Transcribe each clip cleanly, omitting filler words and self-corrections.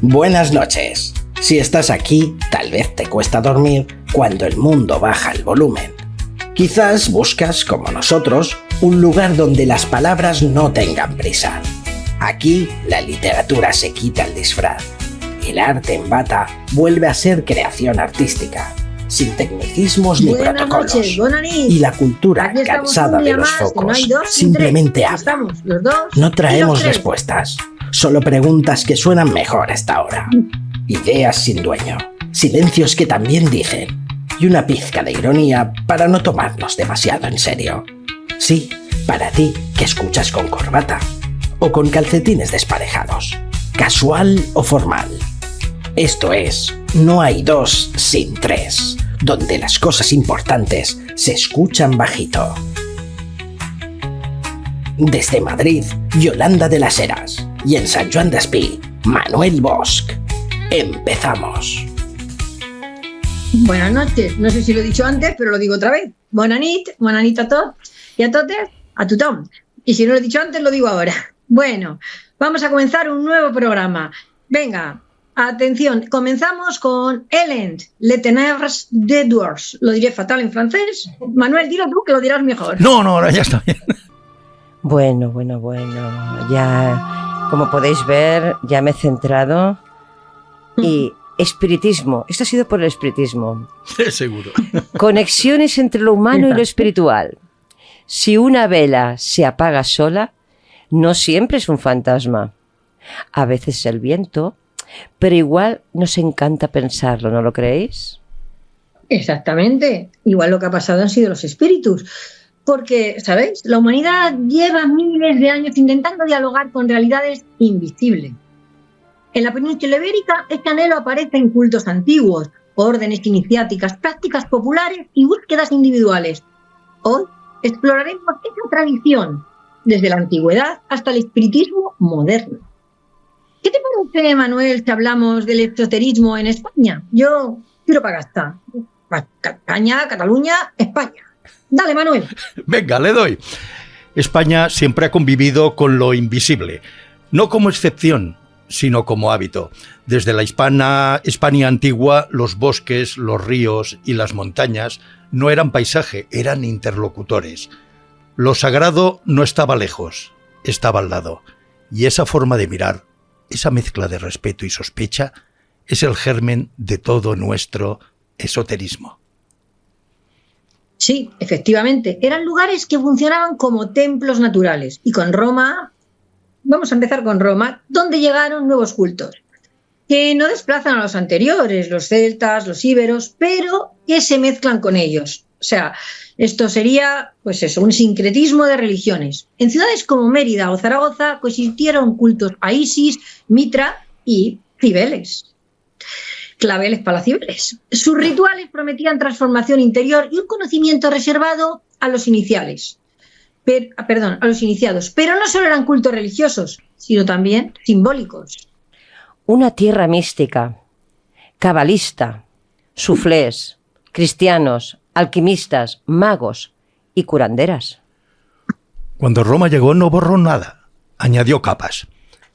Buenas noches. Si estás aquí, tal vez te cuesta dormir cuando el mundo baja el volumen. Quizás buscas, como nosotros, un lugar donde las palabras no tengan prisa. Aquí, la literatura se quita el disfraz. El arte en bata vuelve a ser creación artística, sin tecnicismos ni protocolos. Y la cultura, cansada de los focos, simplemente habla. No traemos respuestas, solo preguntas que suenan mejor a esta hora. Ideas sin dueño, silencios que también dicen, y una pizca de ironía para no tomarnos demasiado en serio. Sí, para ti que escuchas con corbata o con calcetines desparejados, casual o formal. Esto es No hay dos sin tres, donde las cosas importantes se escuchan bajito. Desde Madrid, Yolanda de las Heras, y en San Joan d'Espí, Manuel Bosch. Empezamos. Buenas noches, no sé si lo he dicho antes, pero lo digo otra vez. Bona nit a tots y a totes, a tothom. Y si no lo he dicho antes, lo digo ahora. Bueno, vamos a comenzar un nuevo programa. Venga, atención, comenzamos con Ellen, Les Ténèbres de Durs. Lo diré fatal en francés. Manuel, dilo tú, que lo dirás mejor. No, ya está bien. Bueno. Ya, como podéis ver, ya me he centrado. Y espiritismo. Esto ha sido por el espiritismo. Seguro. Conexiones entre lo humano y lo espiritual. Si una vela se apaga sola, no siempre es un fantasma. A veces es el viento, pero igual nos encanta pensarlo, ¿no lo creéis? Exactamente. Igual lo que ha pasado han sido los espíritus. Porque, ¿sabéis? La humanidad lleva miles de años intentando dialogar con realidades invisibles. En la península ibérica, este anhelo aparece en cultos antiguos, órdenes iniciáticas, prácticas populares y búsquedas individuales. Hoy exploraremos esa tradición, desde la antigüedad hasta el espiritismo moderno. ¿Qué te parece, Manuel, si hablamos del esoterismo en España? Yo quiero para gastar. España, Cataluña, España. Dale, Manuel. Venga, le doy. España siempre ha convivido con lo invisible, no como excepción, sino como hábito. Desde la Hispania antigua, los bosques, los ríos y las montañas no eran paisaje, eran interlocutores. Lo sagrado no estaba lejos, estaba al lado. Y esa forma de mirar, esa mezcla de respeto y sospecha, es el germen de todo nuestro esoterismo. Sí, efectivamente, eran lugares que funcionaban como templos naturales. Y con Roma, vamos a empezar con Roma, donde llegaron nuevos cultos, que no desplazan a los anteriores, los celtas, los íberos, pero que se mezclan con ellos. O sea, esto sería, pues eso, un sincretismo de religiones. En ciudades como Mérida o Zaragoza coexistieron cultos a Isis, Mitra y Cibeles. Claveles para las Cibeles. Sus rituales prometían transformación interior y un conocimiento reservado a los iniciados. Pero no solo eran cultos religiosos, sino también simbólicos. Una tierra mística, cabalista, suflés, cristianos, alquimistas, magos y curanderas. Cuando Roma llegó no borró nada, añadió capas.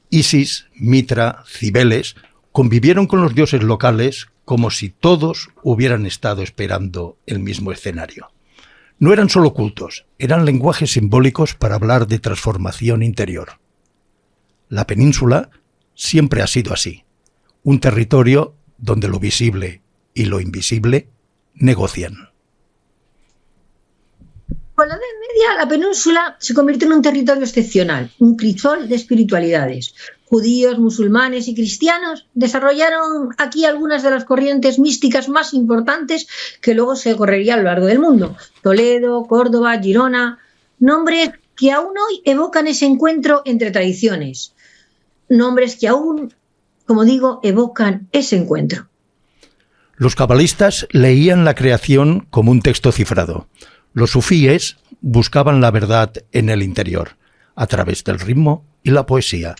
Isis, Mitra, Cibeles convivieron con los dioses locales como si todos hubieran estado esperando el mismo escenario. No eran solo cultos, eran lenguajes simbólicos para hablar de transformación interior. La península siempre ha sido así, un territorio donde lo visible y lo invisible negocian. Con la Edad Media, la península se convirtió en un territorio excepcional, un crisol de espiritualidades. Judíos, musulmanes y cristianos desarrollaron aquí algunas de las corrientes místicas más importantes que luego se correrían a lo largo del mundo. Toledo, Córdoba, Girona, nombres que aún hoy evocan ese encuentro entre tradiciones. Nombres que aún, como digo, evocan ese encuentro. Los cabalistas leían la creación como un texto cifrado. Los sufíes buscaban la verdad en el interior, a través del ritmo y la poesía.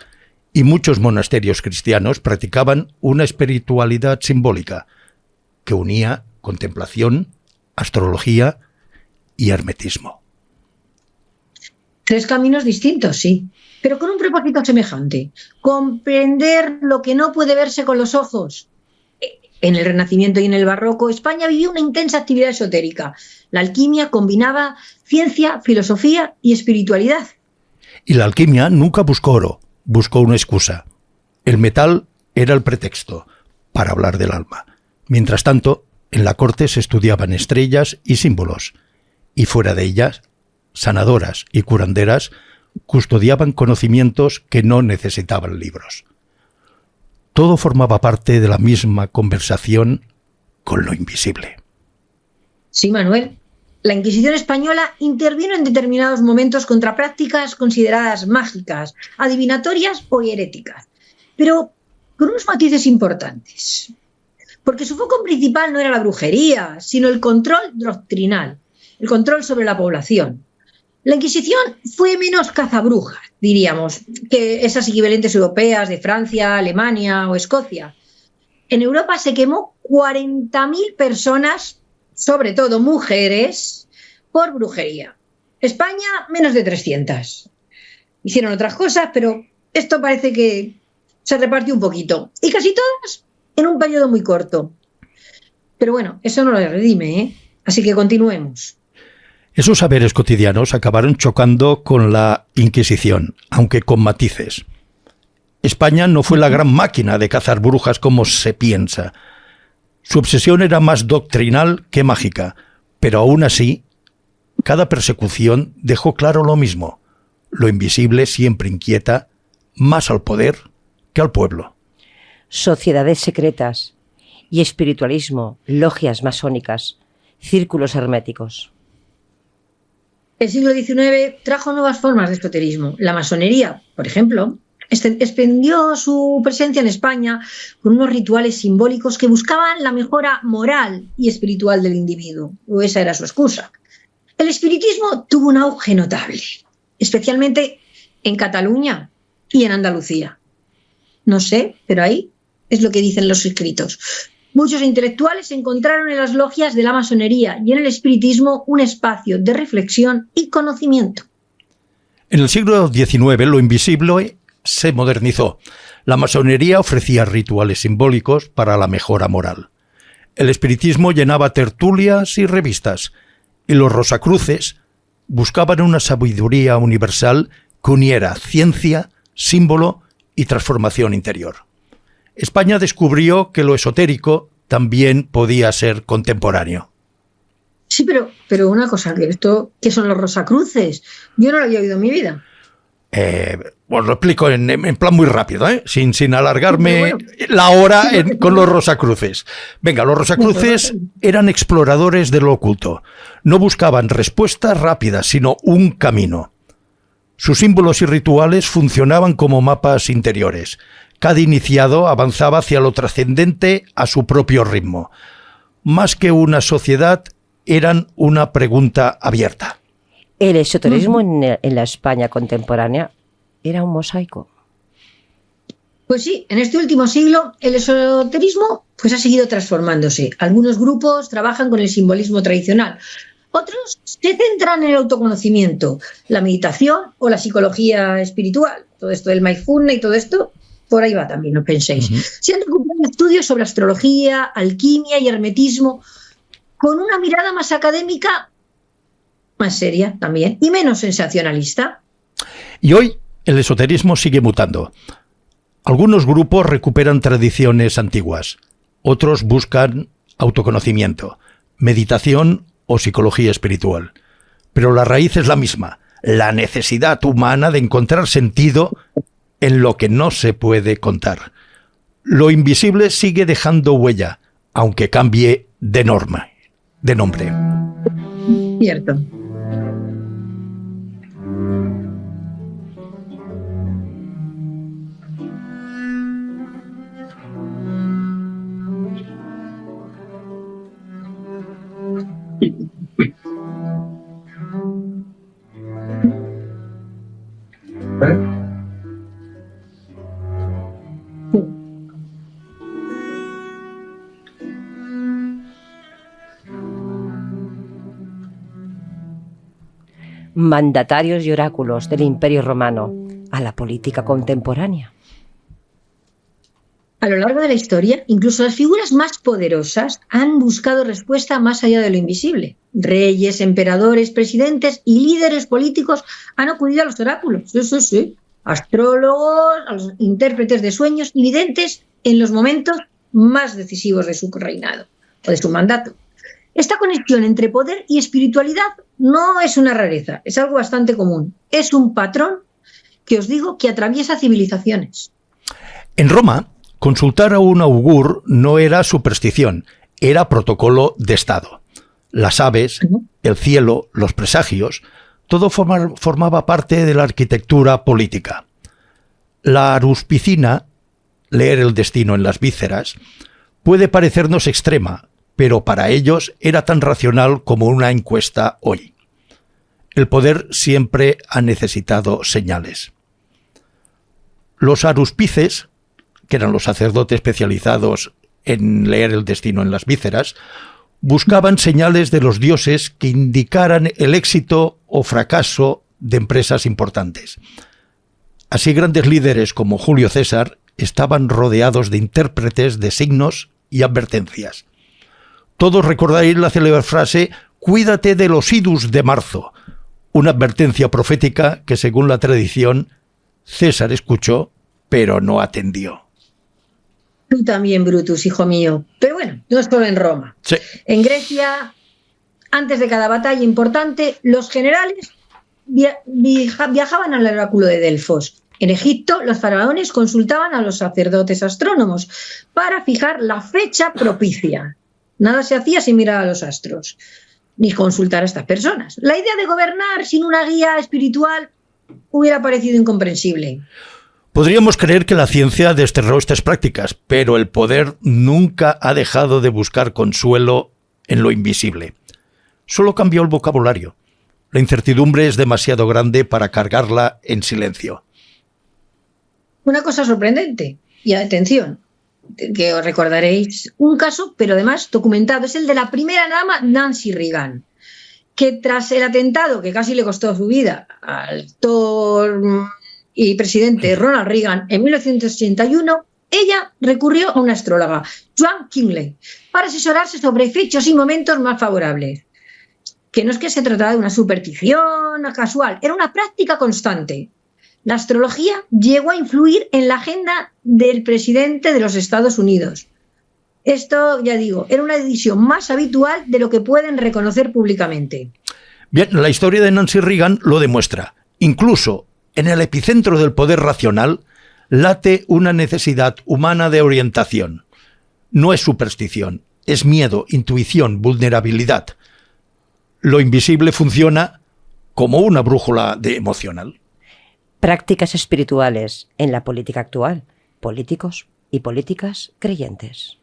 Y muchos monasterios cristianos practicaban una espiritualidad simbólica que unía contemplación, astrología y hermetismo. Tres caminos distintos, sí, pero con un propósito semejante: comprender lo que no puede verse con los ojos. En el Renacimiento y en el Barroco, España vivió una intensa actividad esotérica. La alquimia combinaba ciencia, filosofía y espiritualidad. Y la alquimia nunca buscó oro, buscó una excusa. El metal era el pretexto para hablar del alma. Mientras tanto, en la corte se estudiaban estrellas y símbolos, y fuera de ellas, sanadoras y curanderas custodiaban conocimientos que no necesitaban libros. Todo formaba parte de la misma conversación con lo invisible. Sí, Manuel. La Inquisición española intervino en determinados momentos contra prácticas consideradas mágicas, adivinatorias o heréticas, pero con unos matices importantes. Porque su foco principal no era la brujería, sino el control doctrinal, el control sobre la población. La Inquisición fue menos cazabrujas, diríamos, que esas equivalentes europeas de Francia, Alemania o Escocia. En Europa se quemó 40.000 personas, sobre todo mujeres, por brujería. España, menos de 300. Hicieron otras cosas, pero esto parece que se repartió un poquito. Y casi todas en un periodo muy corto. Pero bueno, eso no lo redime, ¿eh? Así que continuemos. Esos saberes cotidianos acabaron chocando con la Inquisición, aunque con matices. España no fue la gran máquina de cazar brujas como se piensa. Su obsesión era más doctrinal que mágica, pero aún así, cada persecución dejó claro lo mismo. Lo invisible siempre inquieta más al poder que al pueblo. Sociedades secretas y espiritualismo, logias masónicas, círculos herméticos. El siglo XIX trajo nuevas formas de esoterismo. La masonería, por ejemplo, extendió su presencia en España con unos rituales simbólicos que buscaban la mejora moral y espiritual del individuo, o esa era su excusa. El espiritismo tuvo un auge notable, especialmente en Cataluña y en Andalucía. No sé, pero ahí es lo que dicen los escritos. Muchos intelectuales encontraron en las logias de la masonería y en el espiritismo un espacio de reflexión y conocimiento. En el siglo XIX lo invisible se modernizó. La masonería ofrecía rituales simbólicos para la mejora moral. El espiritismo llenaba tertulias y revistas, y los rosacruces buscaban una sabiduría universal que uniera ciencia, símbolo y transformación interior. España descubrió que lo esotérico también podía ser contemporáneo. Sí, pero una cosa, ¿qué son los rosacruces? Yo no lo había oído en mi vida. Os lo explico en plan muy rápido, sin alargarme la hora con los rosacruces. Venga, los rosacruces eran exploradores de lo oculto. No buscaban respuestas rápidas, sino un camino. Sus símbolos y rituales funcionaban como mapas interiores. Cada iniciado avanzaba hacia lo trascendente a su propio ritmo. Más que una sociedad, eran una pregunta abierta. El esoterismo en la España contemporánea era un mosaico. Pues sí, en este último siglo el esoterismo ha seguido transformándose. Algunos grupos trabajan con el simbolismo tradicional, otros se centran en el autoconocimiento, la meditación o la psicología espiritual. Todo esto del mindfulness y todo esto, por ahí va también, no penséis. Se han recuperado estudios sobre astrología, alquimia y hermetismo, con una mirada más académica, más seria también, y menos sensacionalista. Y hoy el esoterismo sigue mutando. Algunos grupos recuperan tradiciones antiguas, otros buscan autoconocimiento, meditación o psicología espiritual. Pero la raíz es la misma, la necesidad humana de encontrar sentido en lo que no se puede contar. Lo invisible sigue dejando huella, aunque cambie de nombre. Cierto. mandatarios y oráculos del Imperio Romano a la política contemporánea. A lo largo de la historia, incluso las figuras más poderosas han buscado respuesta más allá de lo invisible. Reyes, emperadores, presidentes y líderes políticos han acudido a los oráculos. Sí. Astrólogos, a los intérpretes de sueños y videntes en los momentos más decisivos de su reinado o de su mandato. Esta conexión entre poder y espiritualidad no es una rareza, es algo bastante común. Es un patrón que os digo que atraviesa civilizaciones. En Roma, consultar a un augur no era superstición, era protocolo de Estado. Las aves, el cielo, los presagios, todo formaba parte de la arquitectura política. La aruspicina, leer el destino en las vísceras, puede parecernos extrema, pero para ellos era tan racional como una encuesta hoy. El poder siempre ha necesitado señales. Los aruspices, que eran los sacerdotes especializados en leer el destino en las vísceras, buscaban señales de los dioses que indicaran el éxito o fracaso de empresas importantes. Así, grandes líderes como Julio César estaban rodeados de intérpretes de signos y advertencias. Todos recordaréis la célebre frase «Cuídate de los idus de marzo», una advertencia profética que, según la tradición, César escuchó, pero no atendió. Tú también, Brutus, hijo mío. Pero bueno, no es solo en Roma. Sí. En Grecia, antes de cada batalla importante, los generales viajaban al oráculo de Delfos. En Egipto, los faraones consultaban a los sacerdotes astrónomos para fijar la fecha propicia. Nada se hacía sin mirar a los astros, ni consultar a estas personas. La idea de gobernar sin una guía espiritual hubiera parecido incomprensible. Podríamos creer que la ciencia desterró estas prácticas, pero el poder nunca ha dejado de buscar consuelo en lo invisible. Solo cambió el vocabulario. La incertidumbre es demasiado grande para cargarla en silencio. Una cosa sorprendente, y atención, que os recordaréis un caso, pero además documentado, es el de la primera dama Nancy Reagan, que tras el atentado que casi le costó su vida al actor y presidente Ronald Reagan en 1981, ella recurrió a una astróloga, Joan Kingley, para asesorarse sobre fechas y momentos más favorables. Que no es que se tratara de una superstición casual, era una práctica constante. La astrología llegó a influir en la agenda del presidente de los Estados Unidos. Esto, ya digo, era una decisión más habitual de lo que pueden reconocer públicamente. Bien, la historia de Nancy Reagan lo demuestra. Incluso en el epicentro del poder racional late una necesidad humana de orientación. No es superstición, es miedo, intuición, vulnerabilidad. Lo invisible funciona como una brújula emocional. Prácticas espirituales en la política actual, políticos y políticas creyentes.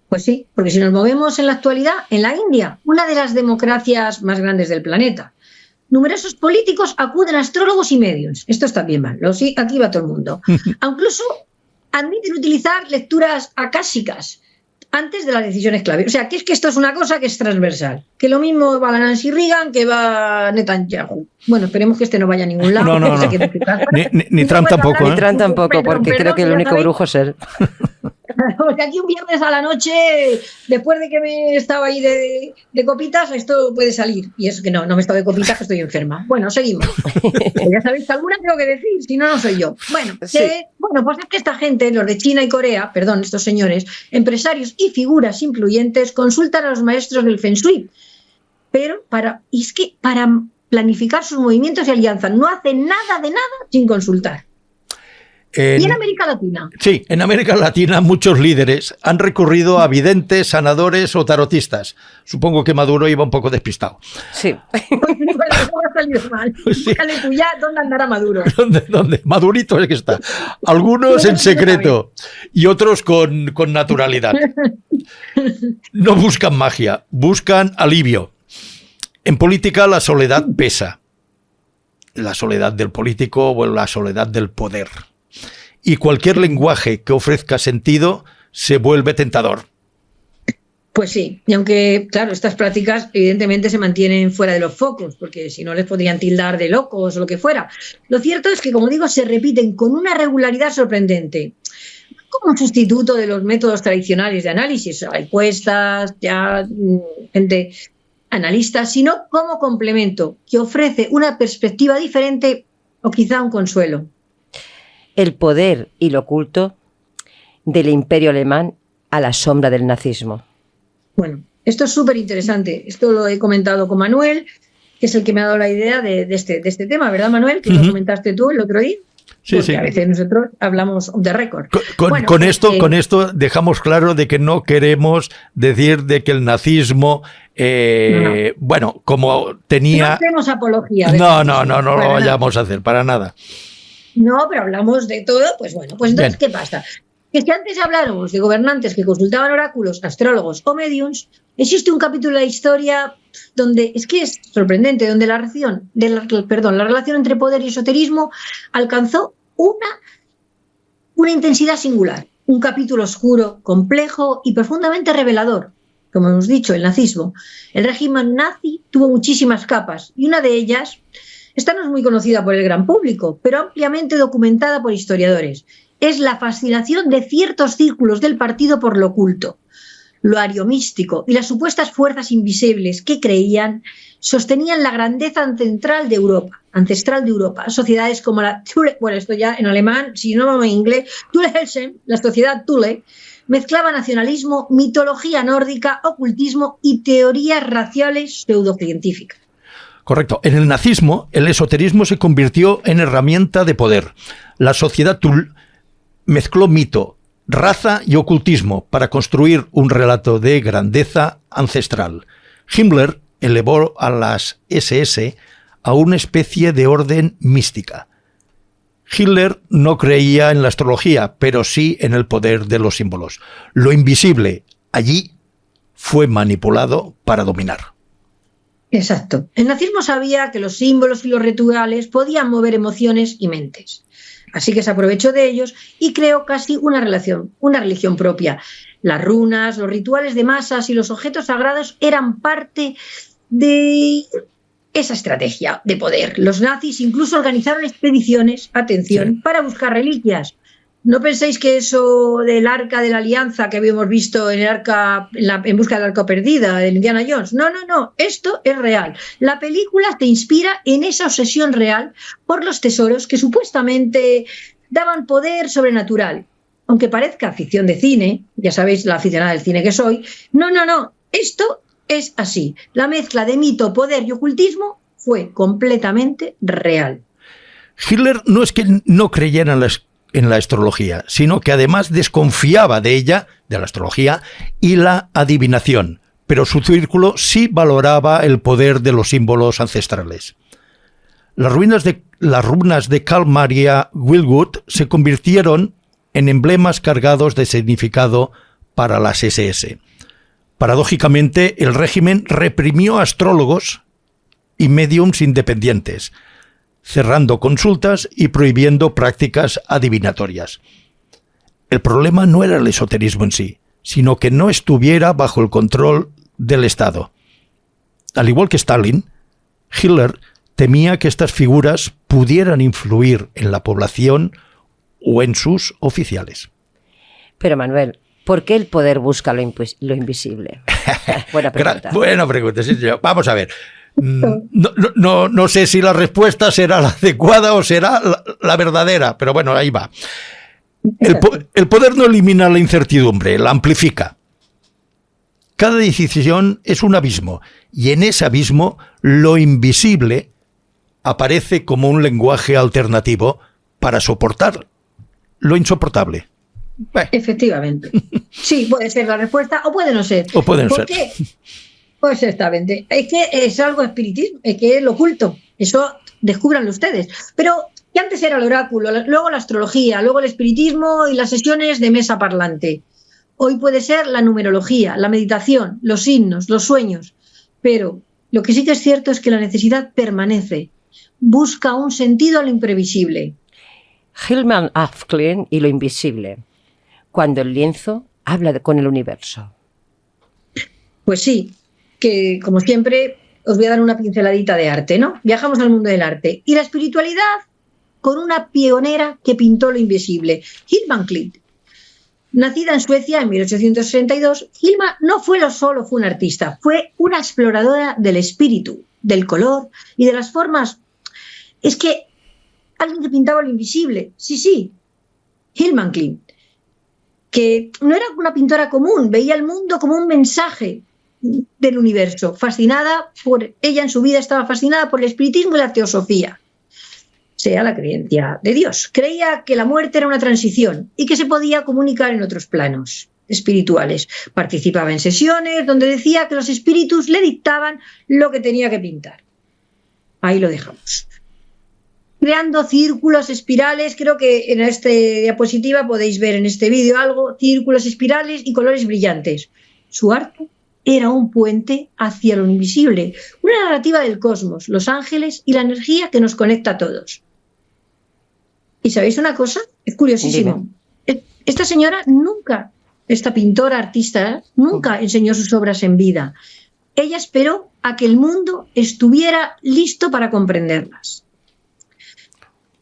Pues sí, porque si nos movemos en la actualidad, en la India, una de las democracias más grandes del planeta, numerosos políticos acuden a astrólogos y mediums. Esto está bien mal, aquí va todo el mundo. Incluso admiten utilizar lecturas acásicas antes de las decisiones clave. O sea, que es que esto es una cosa que es transversal. Que lo mismo va la Nancy Reagan que va Netanyahu. Bueno, esperemos que este no vaya a ningún lado. No. Ni Trump tampoco. Ni Trump tampoco, porque creo que el único brujo es él. Porque aquí un viernes a la noche, después de que me estaba ahí de copitas, esto puede salir. Y es que no me estaba de copitas, que estoy enferma. Bueno, seguimos. Ya sabéis que alguna tengo que decir, si no, no soy yo. Bueno, pues es que esta gente, los de China y Corea, estos señores, empresarios y figuras influyentes, consultan a los maestros del Feng Shui. Pero para planificar sus movimientos y alianzas, no hacen nada sin consultar. ¿Y en América Latina? Sí, en América Latina muchos líderes han recurrido a videntes, sanadores o tarotistas. Supongo que Maduro iba un poco despistado. Sí. Bueno, ha salido mal. Sí. Búscale tú ya dónde andará Maduro. ¿Dónde? Madurito es el que está. Algunos en secreto y otros con naturalidad. No buscan magia, buscan alivio. En política la soledad pesa. La soledad del político o la soledad del poder. Y cualquier lenguaje que ofrezca sentido se vuelve tentador. Pues sí, y aunque, claro, estas prácticas evidentemente se mantienen fuera de los focos, porque si no les podrían tildar de locos o lo que fuera. Lo cierto es que, como digo, se repiten con una regularidad sorprendente. No como un sustituto de los métodos tradicionales de análisis, hay encuestas, ya gente analista, sino como complemento que ofrece una perspectiva diferente o quizá un consuelo. El poder y lo oculto del imperio alemán a la sombra del nazismo. Bueno, esto es súper interesante. Esto lo he comentado con Manuel, que es el que me ha dado la idea de este tema, ¿verdad, Manuel? Que lo comentaste tú el otro día. Sí, Porque sí. a veces nosotros hablamos off the record. Con esto dejamos claro de que no queremos decir de que el nazismo, bueno, como tenía... No hacemos apología. No lo vayamos a hacer, para nada. No, pero hablamos de todo, pues bueno, pues entonces, ¿qué pasa? Que si antes habláramos de gobernantes que consultaban oráculos, astrólogos o mediums, existe un capítulo de la historia donde es que es sorprendente, donde la relación entre poder y esoterismo alcanzó una intensidad singular. Un capítulo oscuro, complejo y profundamente revelador. Como hemos dicho, el nazismo. El régimen nazi tuvo muchísimas capas y una de ellas, esta no es muy conocida por el gran público, pero ampliamente documentada por historiadores. Es la fascinación de ciertos círculos del partido por lo oculto, lo ariomístico y las supuestas fuerzas invisibles que creían sostenían la grandeza ancestral de Europa. Sociedades como la Thule, bueno, esto ya en alemán, si no en inglés, Thule-Helsing, la sociedad Thule, mezclaba nacionalismo, mitología nórdica, ocultismo y teorías raciales pseudocientíficas. Correcto. En el nazismo, el esoterismo se convirtió en herramienta de poder. La sociedad Thule mezcló mito, raza y ocultismo para construir un relato de grandeza ancestral. Himmler elevó a las SS a una especie de orden mística. Hitler no creía en la astrología, pero sí en el poder de los símbolos. Lo invisible allí fue manipulado para dominar. Exacto. El nazismo sabía que los símbolos y los rituales podían mover emociones y mentes. Así que se aprovechó de ellos y creó casi una religión propia. Las runas, los rituales de masas y los objetos sagrados eran parte de esa estrategia de poder. Los nazis incluso organizaron expediciones, atención, para buscar reliquias. No penséis que eso del arca de la alianza que habíamos visto en busca del arca perdida de Indiana Jones. No. Esto es real. La película te inspira en esa obsesión real por los tesoros que supuestamente daban poder sobrenatural. Aunque parezca ficción de cine, ya sabéis la aficionada del cine que soy. No. Esto es así. La mezcla de mito, poder y ocultismo fue completamente real. Hitler no es que no creyera en la astrología, sino que además desconfiaba de ella, de la astrología, y la adivinación, pero su círculo sí valoraba el poder de los símbolos ancestrales. Las runas de Carl Maria Wilgut se convirtieron en emblemas cargados de significado para las SS. Paradójicamente, el régimen reprimió a astrólogos y médiums independientes, cerrando consultas y prohibiendo prácticas adivinatorias. El problema no era el esoterismo en sí, sino que no estuviera bajo el control del Estado. Al igual que Stalin, Hitler temía que estas figuras pudieran influir en la población o en sus oficiales. Pero Manuel, ¿por qué el poder busca lo invisible? Buena pregunta. Buena pregunta, sí, señor. Vamos a ver. No sé si la respuesta será la adecuada o será la verdadera, pero bueno, ahí va. El poder no elimina la incertidumbre, la amplifica. Cada decisión es un abismo, y en ese abismo lo invisible aparece como un lenguaje alternativo para soportar lo insoportable. Efectivamente. Sí, puede ser la respuesta o puede no ser. O puede no ser. ¿Por qué? Pues exactamente. Es que es algo espiritismo, es que es lo oculto. Eso descúbranlo ustedes. Pero que antes era el oráculo, luego la astrología, luego el espiritismo y las sesiones de mesa parlante. Hoy puede ser la numerología, la meditación, los signos, los sueños. Pero lo que sí que es cierto es que la necesidad permanece. Busca un sentido a lo imprevisible. Hillman Afklin y lo invisible. Cuando el lienzo habla con el universo. Pues sí, que como siempre os voy a dar una pinceladita de arte, ¿no? Viajamos al mundo del arte. Y la espiritualidad con una pionera que pintó lo invisible, Hilma Klint. Nacida en Suecia en 1862, Hilma no solo fue una artista, fue una exploradora del espíritu, del color y de las formas. Es que alguien que pintaba lo invisible, sí, Hilma Klint, que no era una pintora común, veía el mundo como un mensaje del universo, ella en su vida estaba fascinada por el espiritismo y la teosofía, sea la creencia de Dios. Creía que la muerte era una transición y que se podía comunicar en otros planos espirituales. Participaba en sesiones donde decía que los espíritus le dictaban lo que tenía que pintar. Ahí lo dejamos. Creando círculos, espirales, creo que en esta diapositiva podéis ver en este vídeo algo, círculos, espirales y colores brillantes. Su arte era un puente hacia lo invisible, una narrativa del cosmos, los ángeles y la energía que nos conecta a todos. ¿Y sabéis una cosa? Es curiosísimo. Esta señora nunca, esta pintora, artista, nunca enseñó sus obras en vida. Ella esperó a que el mundo estuviera listo para comprenderlas.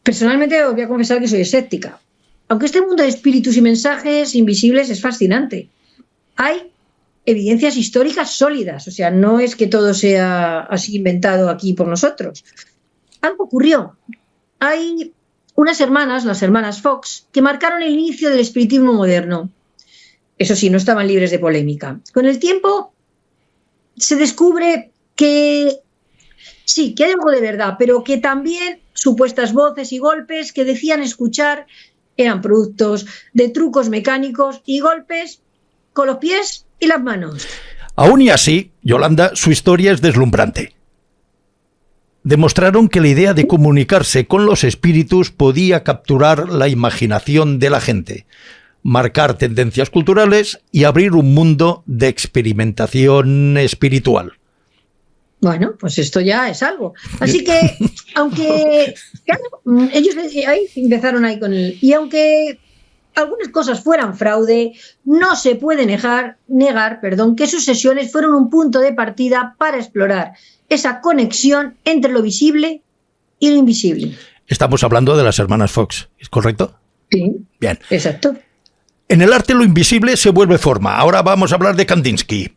Personalmente os voy a confesar que soy escéptica. Aunque este mundo de espíritus y mensajes invisibles es fascinante. Hay evidencias históricas sólidas, o sea, no es que todo sea así inventado aquí por nosotros. Algo ocurrió. Hay unas hermanas, las hermanas Fox, que marcaron el inicio del espiritismo moderno. Eso sí, no estaban libres de polémica. Con el tiempo se descubre que sí, que hay algo de verdad, pero que también supuestas voces y golpes que decían escuchar eran productos de trucos mecánicos y golpes con los pies y las manos. Aún y así, Yolanda, su historia es deslumbrante. Demostraron que la idea de comunicarse con los espíritus podía capturar la imaginación de la gente, marcar tendencias culturales y abrir un mundo de experimentación espiritual. Bueno, pues esto ya es algo. Así que, aunque claro, ellos ahí empezaron ahí con él, y aunque algunas cosas fueran fraude, no se puede negar, que sus sesiones fueron un punto de partida para explorar esa conexión entre lo visible y lo invisible. Estamos hablando de las hermanas Fox, ¿es correcto? Sí. Bien. Exacto. En el arte lo invisible se vuelve forma. Ahora vamos a hablar de Kandinsky.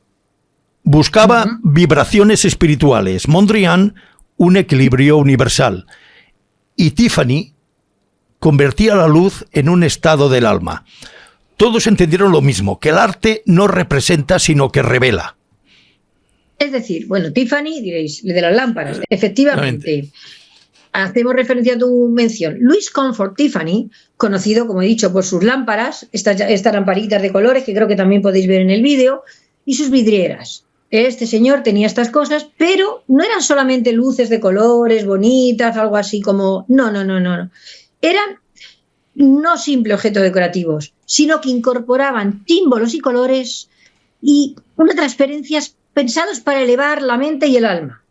Buscaba vibraciones espirituales. Mondrian, un equilibrio universal. Y Tiffany convertía la luz en un estado del alma. Todos entendieron lo mismo, que el arte no representa, sino que revela. Es decir, bueno, Tiffany, diréis, de las lámparas. Efectivamente. Hacemos referencia a tu mención. Louis Comfort Tiffany, conocido, como he dicho, por sus lámparas, estas lamparitas de colores, que creo que también podéis ver en el vídeo, y sus vidrieras. Este señor tenía estas cosas, pero no eran solamente luces de colores bonitas, algo así como... No. Eran no simples objetos decorativos, sino que incorporaban símbolos y colores y unas transferencias pensados para elevar la mente y el alma.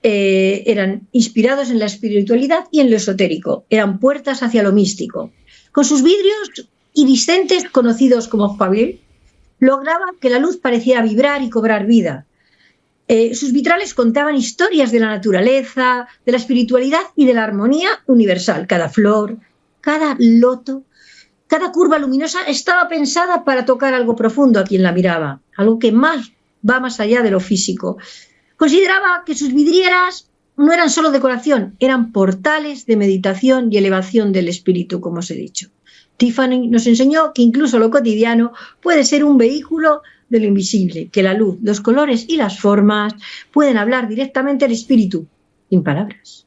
Eran inspirados en la espiritualidad y en lo esotérico. Eran puertas hacia lo místico. Con sus vidrios iridiscentes, conocidos como Fabile, lograban que la luz pareciera vibrar y cobrar vida. Sus vitrales contaban historias de la naturaleza, de la espiritualidad y de la armonía universal. Cada flor, cada loto, cada curva luminosa estaba pensada para tocar algo profundo a quien la miraba, algo que va más allá de lo físico. Consideraba que sus vidrieras no eran solo decoración, eran portales de meditación y elevación del espíritu, como os he dicho. Tiffany nos enseñó que incluso lo cotidiano puede ser un vehículo de lo invisible, que la luz, los colores y las formas pueden hablar directamente al espíritu, sin palabras.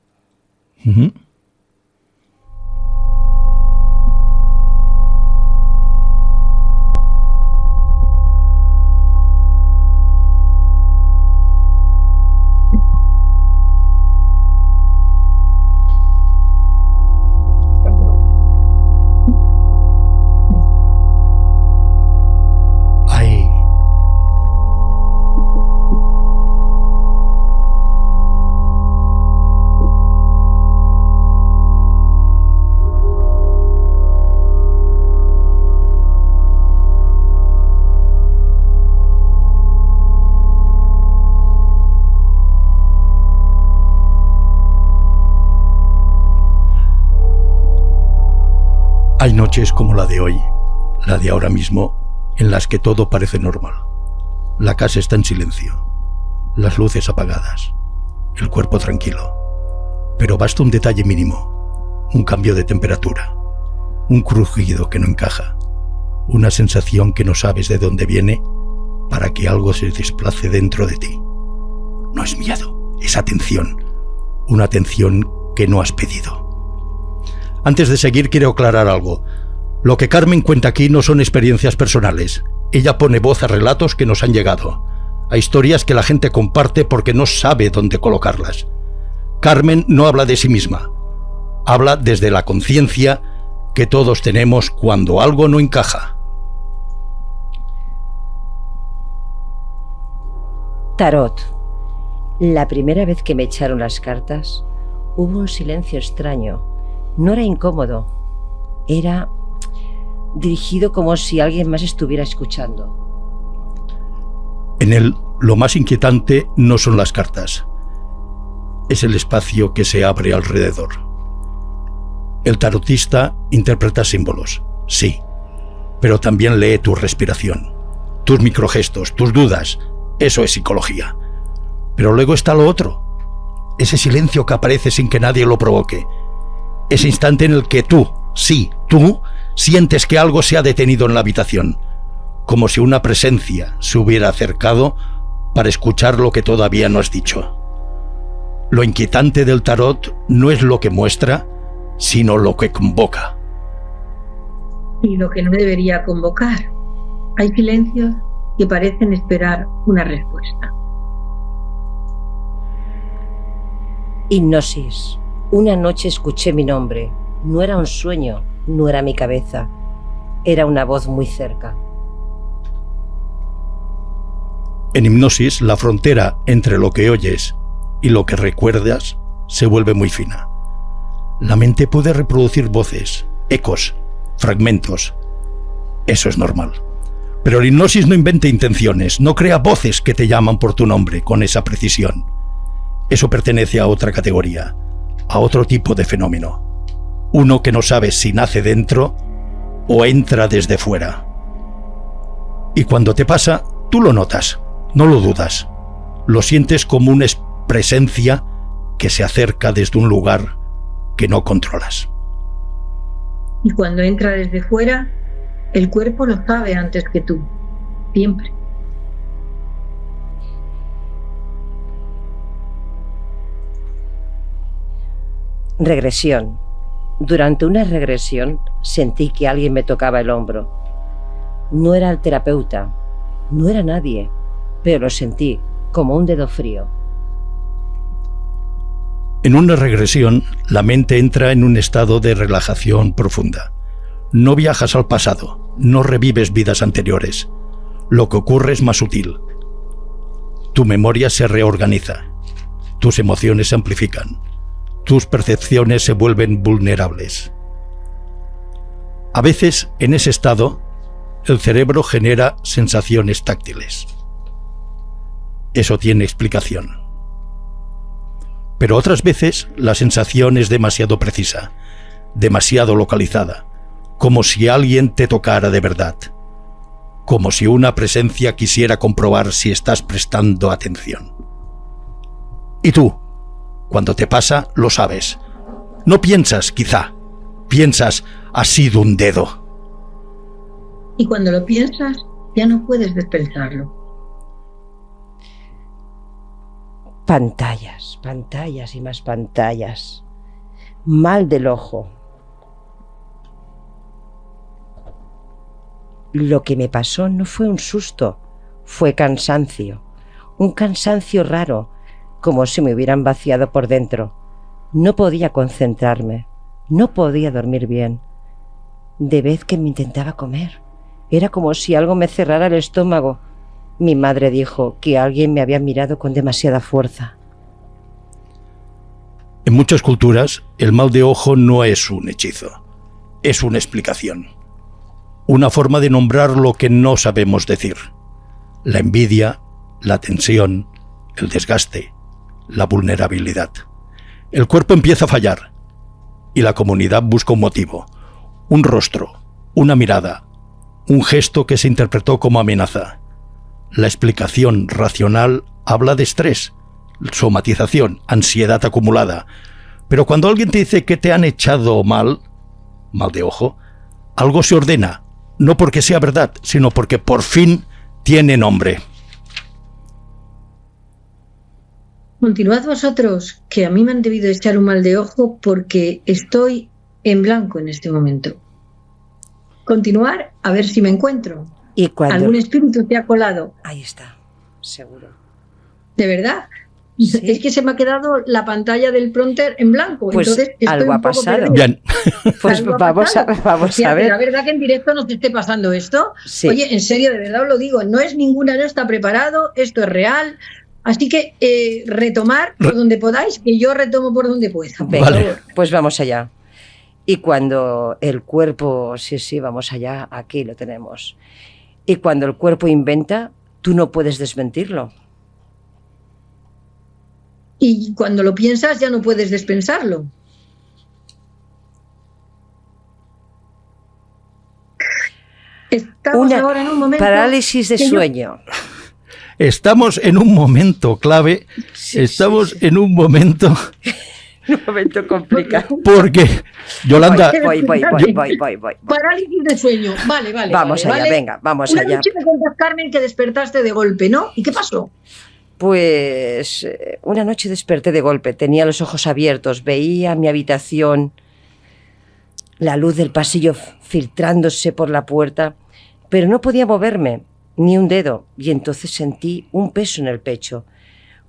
Uh-huh. Hay noches como la de hoy, la de ahora mismo, en las que todo parece normal. La casa está en silencio, las luces apagadas, el cuerpo tranquilo. Pero basta un detalle mínimo, un cambio de temperatura, un crujido que no encaja, una sensación que no sabes de dónde viene para que algo se desplace dentro de ti. No es miedo, es atención, una atención que no has pedido. Antes de seguir quiero aclarar algo. Lo que Carmen cuenta aquí no son experiencias personales. Ella pone voz a relatos que nos han llegado, a historias que la gente comparte porque no sabe dónde colocarlas. Carmen no habla de sí misma, habla desde la conciencia que todos tenemos cuando algo no encaja. Tarot. La primera vez que me echaron las cartas, hubo un silencio extraño. No era incómodo, era dirigido como si alguien más estuviera escuchando. En él, lo más inquietante no son las cartas, es el espacio que se abre alrededor. El tarotista interpreta símbolos, sí, pero también lee tu respiración, tus microgestos, tus dudas. Eso es psicología. Pero luego está lo otro, ese silencio que aparece sin que nadie lo provoque, ese instante en el que tú, sí, tú, sientes que algo se ha detenido en la habitación, como si una presencia se hubiera acercado para escuchar lo que todavía no has dicho. Lo inquietante del tarot no es lo que muestra, sino lo que convoca. Y lo que no debería convocar. Hay silencios que parecen esperar una respuesta. Hipnosis. Una noche escuché mi nombre. No era un sueño, no era mi cabeza. Era una voz muy cerca. En hipnosis, la frontera entre lo que oyes y lo que recuerdas se vuelve muy fina. La mente puede reproducir voces, ecos, fragmentos. Eso es normal. Pero la hipnosis no inventa intenciones, no crea voces que te llaman por tu nombre con esa precisión. Eso pertenece a otra categoría, a otro tipo de fenómeno. Uno que no sabes si nace dentro o entra desde fuera. Y cuando te pasa, tú lo notas, no lo dudas. Lo sientes como una presencia que se acerca desde un lugar que no controlas. Y cuando entra desde fuera, el cuerpo lo sabe antes que tú, siempre. Regresión. Durante una regresión sentí que alguien me tocaba el hombro. No era el terapeuta, no era nadie, pero lo sentí como un dedo frío. En una regresión, la mente entra en un estado de relajación profunda. No viajas al pasado, no revives vidas anteriores. Lo que ocurre es más sutil. Tu memoria se reorganiza, tus emociones se amplifican, tus percepciones se vuelven vulnerables. A veces, en ese estado, el cerebro genera sensaciones táctiles. Eso tiene explicación. Pero otras veces la sensación es demasiado precisa, demasiado localizada, como si alguien te tocara de verdad, como si una presencia quisiera comprobar si estás prestando atención. Y tú, cuando te pasa, lo sabes. No piensas, quizá, piensas, ha sido un dedo. Y cuando lo piensas, ya no puedes despensarlo. Pantallas, pantallas y más pantallas. Mal del ojo. Lo que me pasó no fue un susto, fue cansancio. Un cansancio raro, como si me hubieran vaciado por dentro. No podía concentrarme, no podía dormir bien. De vez que me intentaba comer, era como si algo me cerrara el estómago. Mi madre dijo que alguien me había mirado con demasiada fuerza. En muchas culturas, el mal de ojo no es un hechizo, es una explicación. Una forma de nombrar lo que no sabemos decir. La envidia, la tensión, el desgaste, la vulnerabilidad. El cuerpo empieza a fallar y la comunidad busca un motivo Un rostro, una mirada, un gesto que se interpretó como amenaza. La explicación racional habla de estrés, somatización, ansiedad acumulada. Pero cuando alguien te dice que te han echado mal de ojo, algo se ordena, no porque sea verdad, sino porque por fin tiene nombre. Continuad vosotros, que a mí me han debido echar un mal de ojo porque estoy en blanco en este momento. Continuar a ver si me encuentro. Y cuando... ¿Algún espíritu te ha colado? Ahí está, seguro. ¿De verdad? Sí. Es que se me ha quedado la pantalla del prompter en blanco. Pues entonces estoy algo un ha poco pasado. perdida. Bien. Pues ¿Algo ha vamos pasado? Hostia, a ver. ¿La verdad que en directo nos esté pasando esto? Sí. Oye, en serio, de verdad os lo digo, no está preparado, esto es real. Así que retomar por donde podáis, que yo retomo por donde pueda. Por Venga, Vale. favor. pues vamos allá. Y cuando el cuerpo, sí, vamos allá, aquí lo tenemos. Y cuando el cuerpo inventa, tú no puedes desmentirlo. Y cuando lo piensas ya no puedes despensarlo. Estamos ahora en un momento... parálisis de que yo- sueño. Estamos en un momento clave, estamos en un momento Un momento complicado. porque, Yolanda, Voy. Parálisis de sueño. Vale. Vamos allá, vale. venga, vamos Una allá. noche me contas, Carmen, que despertaste de golpe, ¿no? ¿Y qué pasó? Pues una noche desperté de golpe, tenía los ojos abiertos, veía mi habitación, la luz del pasillo filtrándose por la puerta, pero no podía moverme ni un dedo, y entonces sentí un peso en el pecho,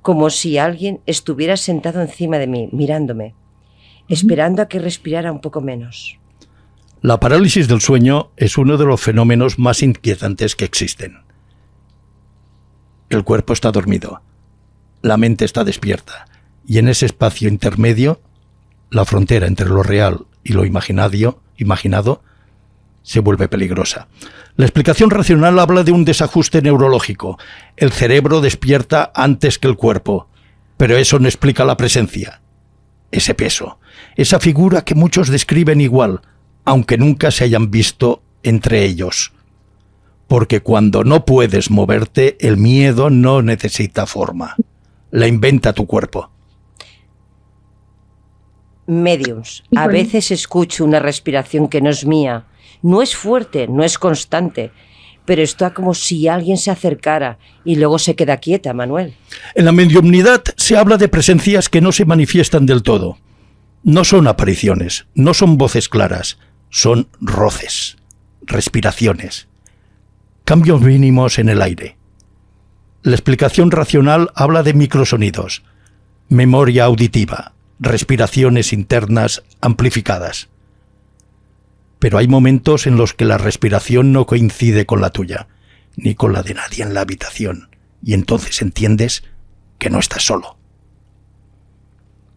como si alguien estuviera sentado encima de mí, mirándome, esperando a que respirara un poco menos. la parálisis del sueño es uno de los fenómenos más inquietantes que existen. El cuerpo está dormido, la mente está despierta, y en ese espacio intermedio, la frontera entre lo real y lo imaginado se vuelve peligrosa. La explicación racional habla de un desajuste neurológico. El cerebro despierta antes que el cuerpo, pero eso no explica la presencia, ese peso, esa figura que muchos describen igual, aunque nunca se hayan visto entre ellos. Porque cuando no puedes moverte, el miedo no necesita forma. La inventa tu cuerpo. Mediums. ¿Y A cuál? veces escucho una respiración que no es mía. No es fuerte, no es constante, pero está como si alguien se acercara y luego se queda quieta, Manuel. En la mediumnidad se habla de presencias que no se manifiestan del todo. No son apariciones, no son voces claras, son roces, respiraciones, cambios mínimos en el aire. La explicación racional habla de microsonidos, memoria auditiva, respiraciones internas amplificadas. Pero hay momentos en los que la respiración no coincide con la tuya, ni con la de nadie en la habitación, y entonces entiendes que no estás solo.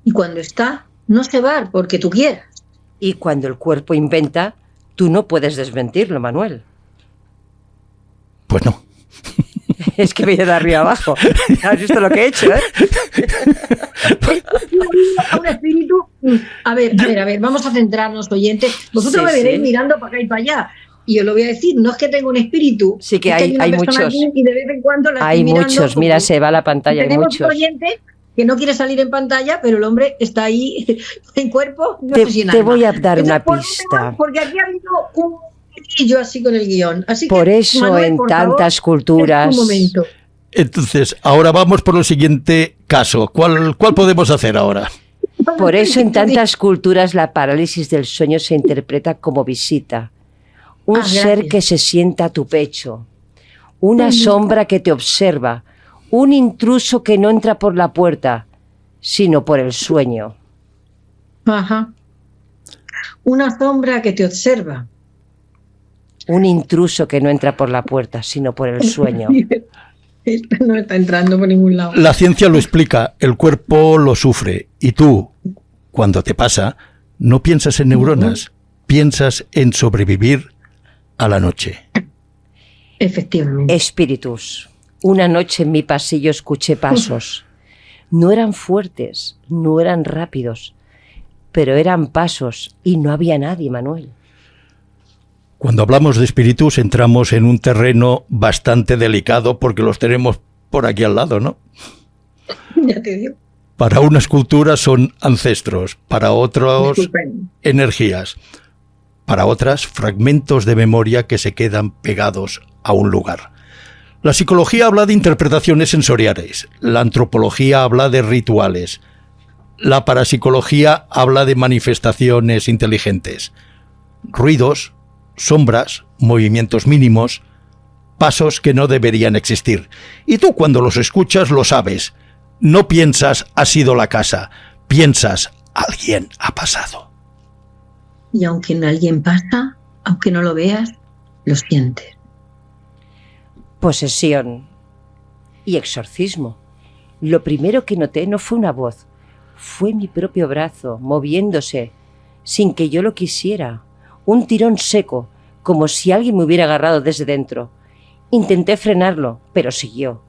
Y cuando está, no se va porque tú quieras. Y cuando el cuerpo inventa, tú no puedes desmentirlo, Manuel. Pues no. Es que me he ido de arriba abajo. ¿Has visto lo que he hecho, A un espíritu. A ver, vamos a centrarnos, oyentes. Vosotros Sí, me veréis sí. mirando para acá y para allá. Y os lo voy a decir, no es que tenga un espíritu. Sí que es hay una persona muchos. aquí y de vez en cuando la Hay estoy mirando muchos, porque mira, se va la pantalla, hay tenemos muchos. un oyente que no quiere salir en pantalla, pero el hombre está ahí en cuerpo. No Te- sé si en te alma. voy a dar una ¿por dónde pista. vas? Porque aquí ha habido un yo así con el guión. Así Por que, eso Manuel, en por tantas favor, culturas... es un momento. Entonces, ahora vamos por el siguiente caso. ¿Cuál podemos hacer ahora? Por eso en tantas culturas la parálisis del sueño se interpreta como visita. Un ser gracias. que se sienta a tu pecho. Una sombra que te observa. Un intruso que no entra por la puerta, sino por el sueño. Ajá. Una sombra que te observa. Un intruso que no entra por la puerta, sino por el sueño. Esto no está entrando por ningún lado. La ciencia lo explica, el cuerpo lo sufre, y tú, cuando te pasa, no piensas en neuronas, piensas en sobrevivir a la noche. Efectivamente. Espíritus. Una noche en mi pasillo escuché pasos. No eran fuertes, no eran rápidos, pero eran pasos y no había nadie, Manuel. Cuando hablamos de espíritus entramos en un terreno bastante delicado porque los tenemos por aquí al lado, ¿no? Ya te digo. Para unas culturas son ancestros, para otros Disculpen. energías, para otras fragmentos de memoria que se quedan pegados a un lugar. La psicología habla de interpretaciones sensoriales, la antropología habla de rituales, la parapsicología habla de manifestaciones inteligentes, ruidos, sombras, movimientos mínimos, pasos que no deberían existir. Y tú cuando los escuchas lo sabes. No piensas ha sido la casa, piensas alguien ha pasado. Y aunque alguien pasa, aunque no lo veas, lo sientes. Posesión y exorcismo. Lo primero que noté no fue una voz, fue mi propio brazo moviéndose sin que yo lo quisiera. Un tirón seco, como si alguien me hubiera agarrado desde dentro. Intenté frenarlo, pero siguió.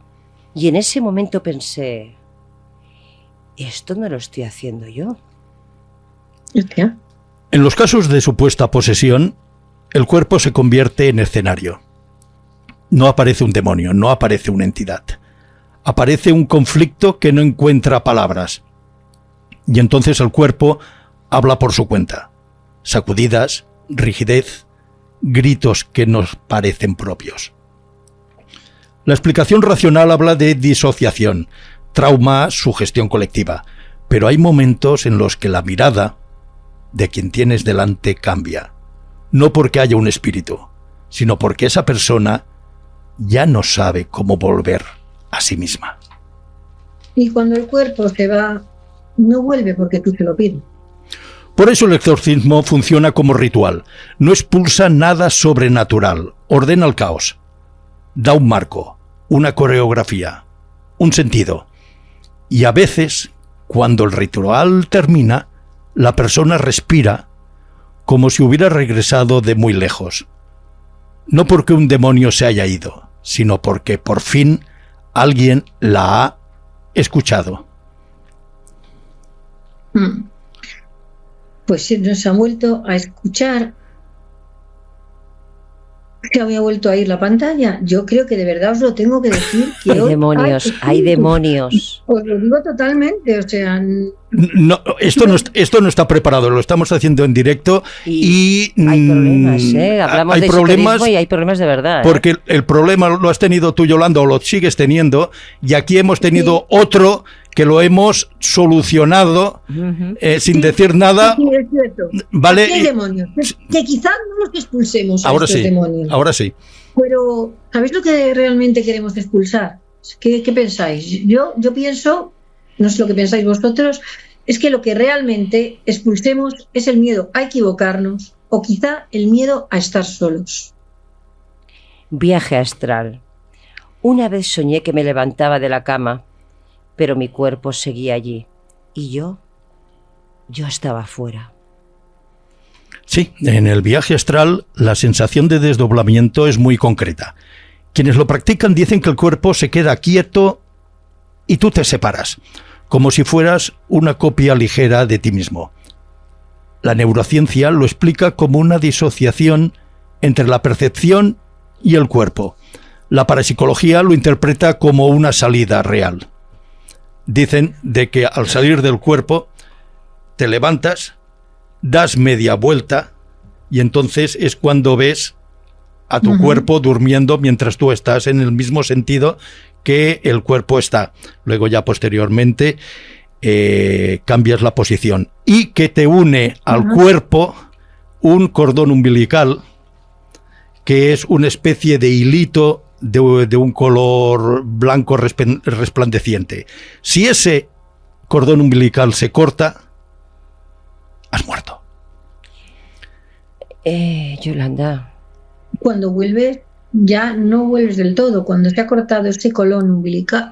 Y en ese momento pensé, esto no lo estoy haciendo yo. Hostia. En los casos de supuesta posesión, el cuerpo se convierte en escenario. No aparece un demonio, no aparece una entidad. Aparece un conflicto que no encuentra palabras. Y entonces el cuerpo habla por su cuenta. Sacudidas, rigidez, gritos que nos parecen propios. La explicación racional habla de disociación, trauma, sugestión colectiva. Pero hay momentos en los que la mirada de quien tienes delante cambia. No porque haya un espíritu, sino porque esa persona ya no sabe cómo volver a sí misma. Y cuando el cuerpo se va, no vuelve porque tú se lo pides. Por eso el exorcismo funciona como ritual. No expulsa nada sobrenatural, ordena el caos. Da un marco, una coreografía, un sentido. Y a veces, cuando el ritual termina, la persona respira como si hubiera regresado de muy lejos. No porque un demonio se haya ido, sino porque por fin alguien la ha escuchado. Pues si nos ha vuelto a escuchar, que había vuelto a ir la pantalla. Yo creo que de verdad os lo tengo que decir. Que Hay demonios, hay demonios. Os lo digo totalmente, o sea... No, esto no está preparado, lo estamos haciendo en directo y hay problemas, hablamos hay de problemas y hay problemas de verdad. Porque el problema lo has tenido tú, Yolanda, o lo sigues teniendo, y aquí hemos tenido otro que lo hemos solucionado sin decir nada. Sí, es cierto. Vale. Aquí hay demonios, que quizás no los expulsemos a estos demonios. Ahora sí. Pero, ¿sabéis lo que realmente queremos expulsar? ¿Qué pensáis? Yo pienso, no sé lo que pensáis vosotros, es que lo que realmente expulsemos es el miedo a equivocarnos o quizá el miedo a estar solos. Viaje astral. Una vez soñé que me levantaba de la cama, pero mi cuerpo seguía allí y yo estaba fuera. Sí, en el viaje astral la sensación de desdoblamiento es muy concreta. Quienes lo practican dicen que el cuerpo se queda quieto y tú te separas, como si fueras una copia ligera de ti mismo. La neurociencia lo explica como una disociación entre la percepción y el cuerpo. La parapsicología lo interpreta como una salida real. Dicen de que al salir del cuerpo te levantas, das media vuelta y entonces es cuando ves a tu cuerpo durmiendo mientras tú estás en el mismo sentido que el cuerpo está. Luego ya posteriormente cambias la posición y que te une al cuerpo un cordón umbilical que es una especie de hilito de un color blanco resplandeciente. Si ese cordón umbilical se corta, has muerto. Yolanda. Cuando vuelves, ya no vuelves del todo. Cuando se ha cortado ese cordón umbilical,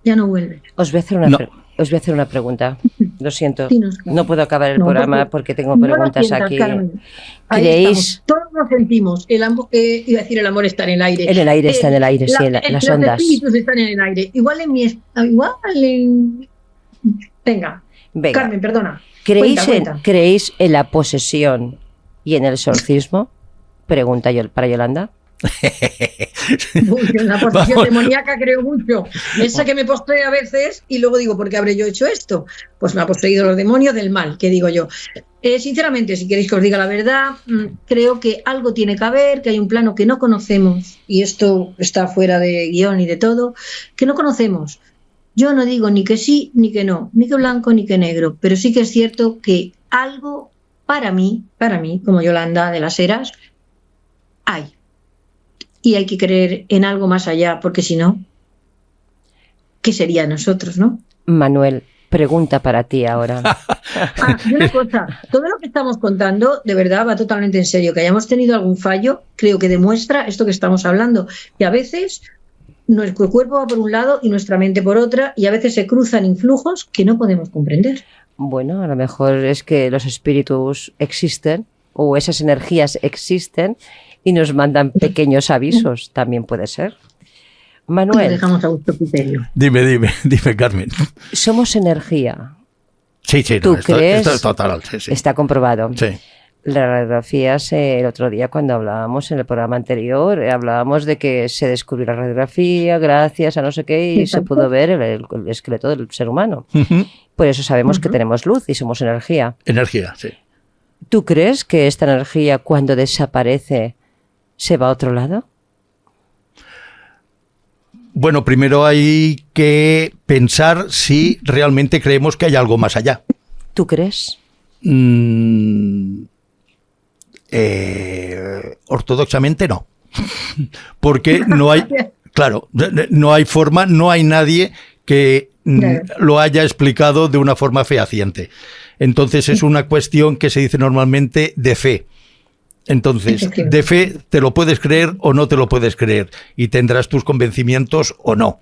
ya no vuelves. Os voy a hacer una pregunta. Lo siento. No puedo acabar el No, programa porque tengo preguntas aquí. Carmen. ¿Creéis? Todos lo sentimos. El amor, iba a decir, el amor está en el aire. En el aire, está en el aire, sí, las ondas. Los espíritus están en el aire. Venga. Carmen, perdona. ¿Creéis en la posesión ¿Y en el exorcismo? Pregunta para Yolanda. Uy, en la posesión demoníaca creo mucho. Esa que me posee a veces y luego digo, ¿por qué habré yo hecho esto? Pues me ha poseído los demonios del mal, que digo yo. Sinceramente, si queréis que os diga la verdad, creo que algo tiene que haber, que hay un plano que no conocemos, y esto está fuera de guión y de todo, que no conocemos. Yo no digo ni que sí ni que no, ni que blanco ni que negro, pero sí que es cierto que algo para mí, como Yolanda de las Heras, hay. Y hay que creer en algo más allá, porque si no, ¿qué sería de nosotros, no? Manuel, pregunta para ti ahora. Y una cosa, todo lo que estamos contando, de verdad, va totalmente en serio. Que hayamos tenido algún fallo, creo que demuestra esto que estamos hablando, que a veces nuestro cuerpo va por un lado y nuestra mente por otra, y a veces se cruzan influjos que no podemos comprender. Bueno, a lo mejor es que los espíritus existen, o esas energías existen, y nos mandan pequeños avisos, también puede ser. Manuel. Lo dejamos a vuestro criterio. Dime, Carmen. Somos energía. Sí, ¿Tú crees? Esto es total, sí. Está comprobado. Sí. Las radiografías, el otro día cuando hablábamos en el programa anterior, hablábamos de que se descubrió la radiografía gracias a no sé qué y se pudo ver el esqueleto del ser humano. Por eso sabemos que tenemos luz y somos energía. Energía, sí. ¿Tú crees que esta energía cuando desaparece se va a otro lado? Bueno, primero hay que pensar si realmente creemos que hay algo más allá. ¿Tú crees? Ortodoxamente no. Porque no hay, claro, no hay forma, no hay nadie que lo haya explicado de una forma fehaciente. Entonces es una cuestión que se dice normalmente de fe. Entonces, de fe te lo puedes creer o no te lo puedes creer y tendrás tus convencimientos o no.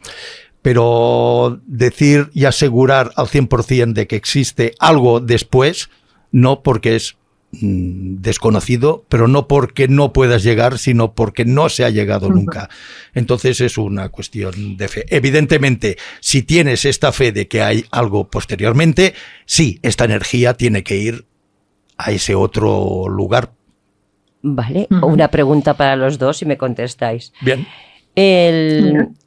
Pero decir y asegurar al 100% de que existe algo después, no, porque es desconocido, pero no porque no puedas llegar, sino porque no se ha llegado nunca. Entonces es una cuestión de fe. Evidentemente, si tienes esta fe de que hay algo posteriormente, sí, esta energía tiene que ir a ese otro lugar. Vale, una pregunta para los dos y me contestáis. Bien.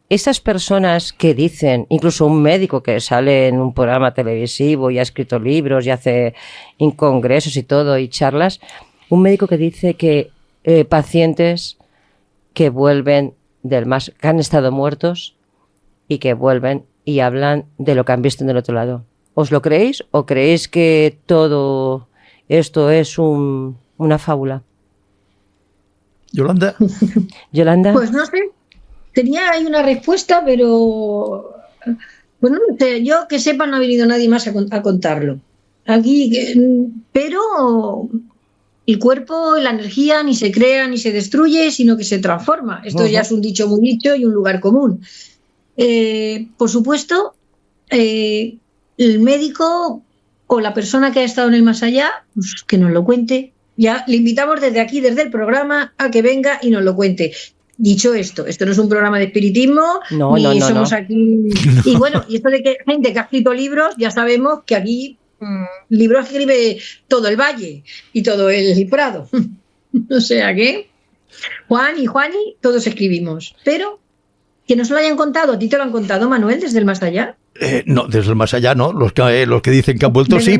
Esas personas que dicen, incluso un médico que sale en un programa televisivo y ha escrito libros y hace congresos y todo y charlas, un médico que dice que pacientes que vuelven que han estado muertos y que vuelven y hablan de lo que han visto en el otro lado. ¿Os lo creéis o creéis que todo esto es una fábula? ¿Yolanda? Pues no sé. Tenía ahí una respuesta, pero pues no sé, yo que sepa no ha venido nadie más a contarlo. Aquí, pero el cuerpo, la energía ni se crea ni se destruye, sino que se transforma. Esto ya es un dicho muy dicho y un lugar común. Por supuesto, el médico o la persona que ha estado en el más allá, pues que nos lo cuente. Ya le invitamos desde aquí, desde el programa, a que venga y nos lo cuente. Dicho esto no es un programa de espiritismo, ni somos aquí... Y bueno, y esto de que gente que ha escrito libros, ya sabemos que aquí libros escribe todo el Valle y todo el Prado. O sea que Juan y Juani, todos escribimos. Pero que nos lo hayan contado, ¿a ti te lo han contado, Manuel, desde el más allá? No, desde el más allá no, los que dicen que han vuelto sí,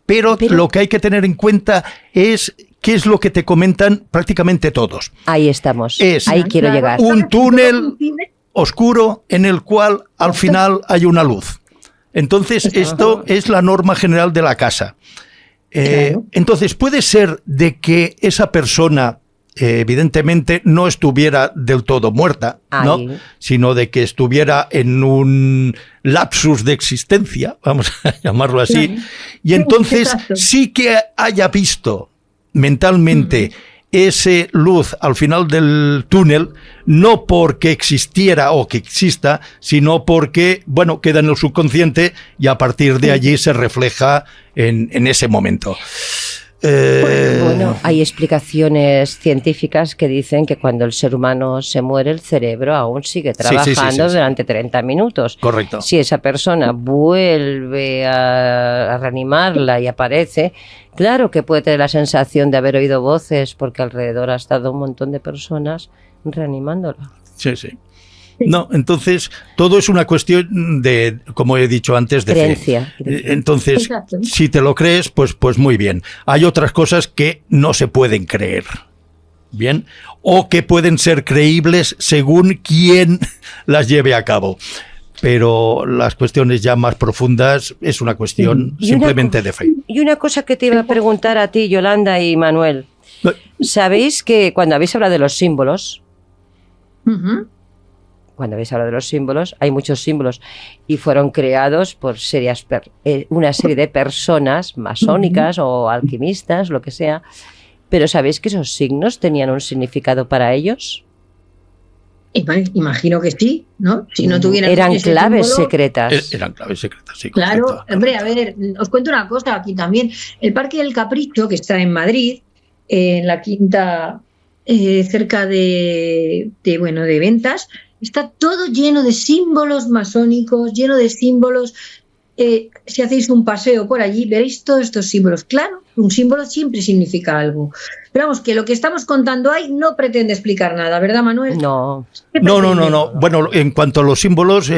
pero lo que hay que tener en cuenta es qué es lo que te comentan prácticamente todos. Ahí estamos, ahí quiero llegar. Un túnel oscuro en el cual al final hay una luz. Entonces esto es la norma general de la casa. Entonces puede ser de que esa persona evidentemente no estuviera del todo muerta, ¿no? Sino de que estuviera en un lapsus de existencia, vamos a llamarlo así, y entonces sí que haya visto mentalmente ese luz al final del túnel, no porque existiera o que exista, sino porque, bueno, queda en el subconsciente y a partir de allí se refleja en ese momento. Bueno, Claro, hay explicaciones científicas que dicen que cuando el ser humano se muere, el cerebro aún sigue trabajando durante 30 minutos. Correcto. Si esa persona vuelve a reanimarla y aparece, claro que puede tener la sensación de haber oído voces porque alrededor ha estado un montón de personas reanimándola. Sí, sí. No, entonces todo es una cuestión de, como he dicho antes, de creencia. Fe. Entonces, Exacto. si te lo crees, pues muy bien. Hay otras cosas que no se pueden creer, ¿bien? O que pueden ser creíbles según quién las lleve a cabo. Pero las cuestiones ya más profundas es una cuestión simplemente de fe. Y una cosa que te iba a preguntar a ti, Yolanda y Manuel. ¿Sabéis que cuando habéis hablado de los símbolos, hay muchos símbolos y fueron creados por una serie de personas masónicas o alquimistas, lo que sea, pero ¿sabéis que esos signos tenían un significado para ellos? Imagino que sí, ¿no? Si no tuvieran eran ese claves símbolo, secretas. Eran claves secretas, sí. Claro, Correcto. hombre, a ver, os cuento una cosa aquí también. El Parque del Capricho, que está en Madrid, en la Quinta, cerca de Ventas, está todo lleno de símbolos masónicos, lleno de símbolos. Si hacéis un paseo por allí, veréis todos estos símbolos. Claro, un símbolo siempre significa algo. Pero vamos, que lo que estamos contando ahí no pretende explicar nada, ¿verdad, Manuel? No. No. Bueno, en cuanto a los símbolos,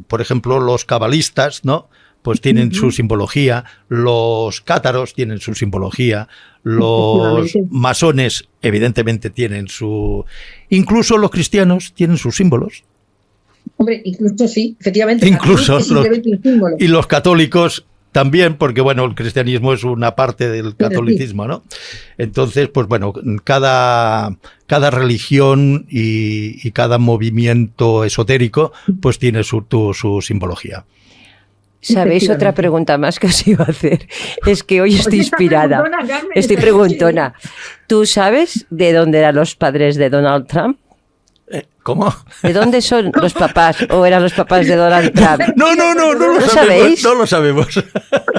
por ejemplo, los cabalistas, ¿no? Pues tienen su simbología, los cátaros tienen su simbología, los masones evidentemente tienen su... Incluso los cristianos tienen sus símbolos. Hombre, incluso sí, efectivamente. Incluso Y los católicos también, porque bueno, el cristianismo es una parte del catolicismo, ¿no? Entonces, pues bueno, cada religión y cada movimiento esotérico pues tiene su simbología. ¿Sabéis otra pregunta más que os iba a hacer? Es que hoy estoy inspirada. Estoy preguntona. ¿Tú sabes de dónde eran los padres de Donald Trump? ¿Cómo? ¿De dónde son los papás o eran los papás de Donald Trump? No lo sabemos. No lo sabemos.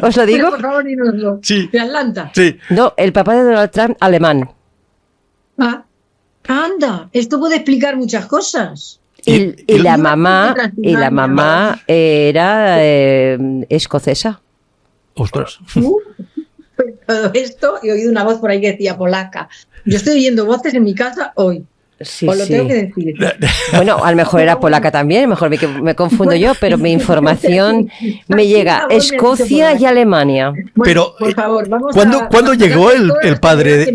¿Os lo digo? Por favor, dínoslo. Sí. De Atlanta. Sí. No, el papá de Donald Trump, alemán. Ah, anda, esto puede explicar muchas cosas. Y la mamá era escocesa. Ostras. Todo esto, he oído una voz por ahí que decía polaca. Yo estoy oyendo voces en mi casa hoy. Sí, Os lo tengo que decir. Bueno, a lo mejor era polaca también, a lo mejor me confundo yo, pero mi información me llega Escocia y Alemania. Bueno, Pero, por favor, vamos ¿cuándo llegó el padre?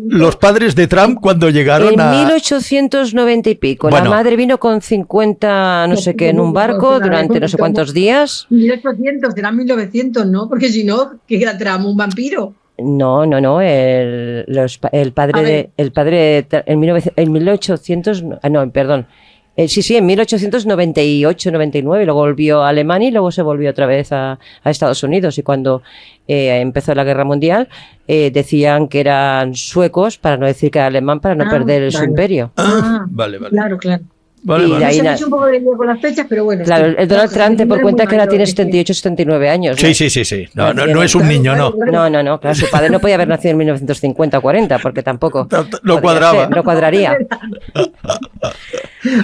Los padres de Trump, cuando llegaron en 1890 y pico. Bueno. La madre vino con 50, no sé qué, en un barco durante no sé cuántos días. 1800, será 1900, ¿no? Porque si no, ¿qué era Trump? ¿Un vampiro? No, el padre en 1800, no, perdón. Sí, en 1898-99, luego volvió a Alemania y luego se volvió otra vez a Estados Unidos. Y cuando empezó la Guerra Mundial, decían que eran suecos, para no decir que era alemán, para no perder su imperio. Vale. Claro. Vale. Se me ha hecho un poco de lío con las fechas, pero bueno. Claro, el Donald Trump, te por cuenta que ahora tiene 78, 79 años. ¿no? Sí. No es un niño, no. No. Claro, su padre no podía haber nacido en 1950 o 40, porque tampoco. No cuadraba. No cuadraría.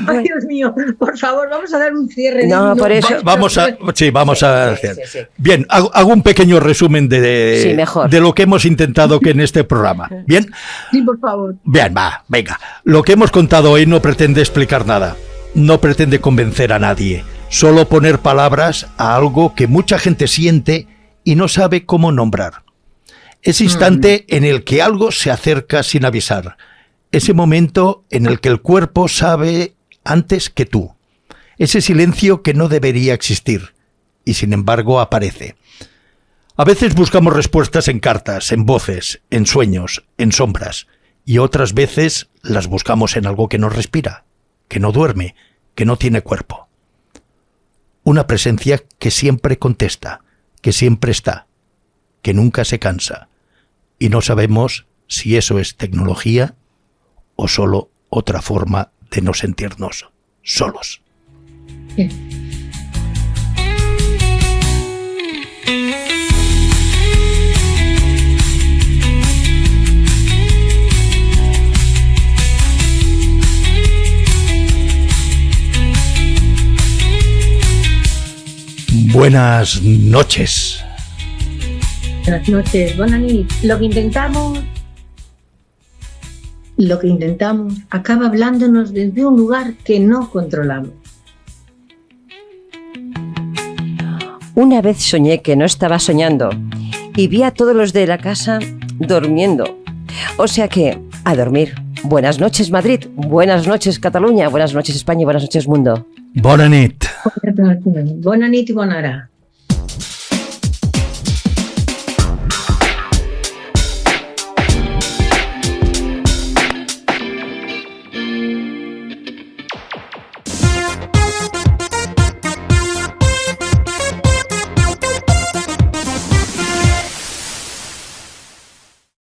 Ay, Dios mío, por favor, vamos a dar un cierre. No, por eso. Vamos a hacer. Sí. Bien, hago un pequeño resumen mejor. de lo que hemos intentado que en este programa. ¿Bien? Sí, por favor. Bien, venga. Lo que hemos contado hoy no pretende explicar nada. No pretende convencer a nadie. Solo poner palabras a algo que mucha gente siente y no sabe cómo nombrar. Ese instante en el que algo se acerca sin avisar. Ese momento en el que el cuerpo sabe antes que tú. Ese silencio que no debería existir y sin embargo aparece. A veces buscamos respuestas en cartas, en voces, en sueños, en sombras, y otras veces las buscamos en algo que no respira, que no duerme, que no tiene cuerpo. Una presencia que siempre contesta, que siempre está, que nunca se cansa, y no sabemos si eso es tecnología o solo otra forma de no sentirnos solos. Buenas noches. Buenas noches, buenas noches. Lo que intentamos acaba hablándonos desde un lugar que no controlamos. Una vez soñé que no estaba soñando y vi a todos los de la casa durmiendo. O sea que, a dormir. Buenas noches, Madrid. Buenas noches, Cataluña. Buenas noches, España. Y buenas noches, mundo. Bona nit. Bona nit i bona hora.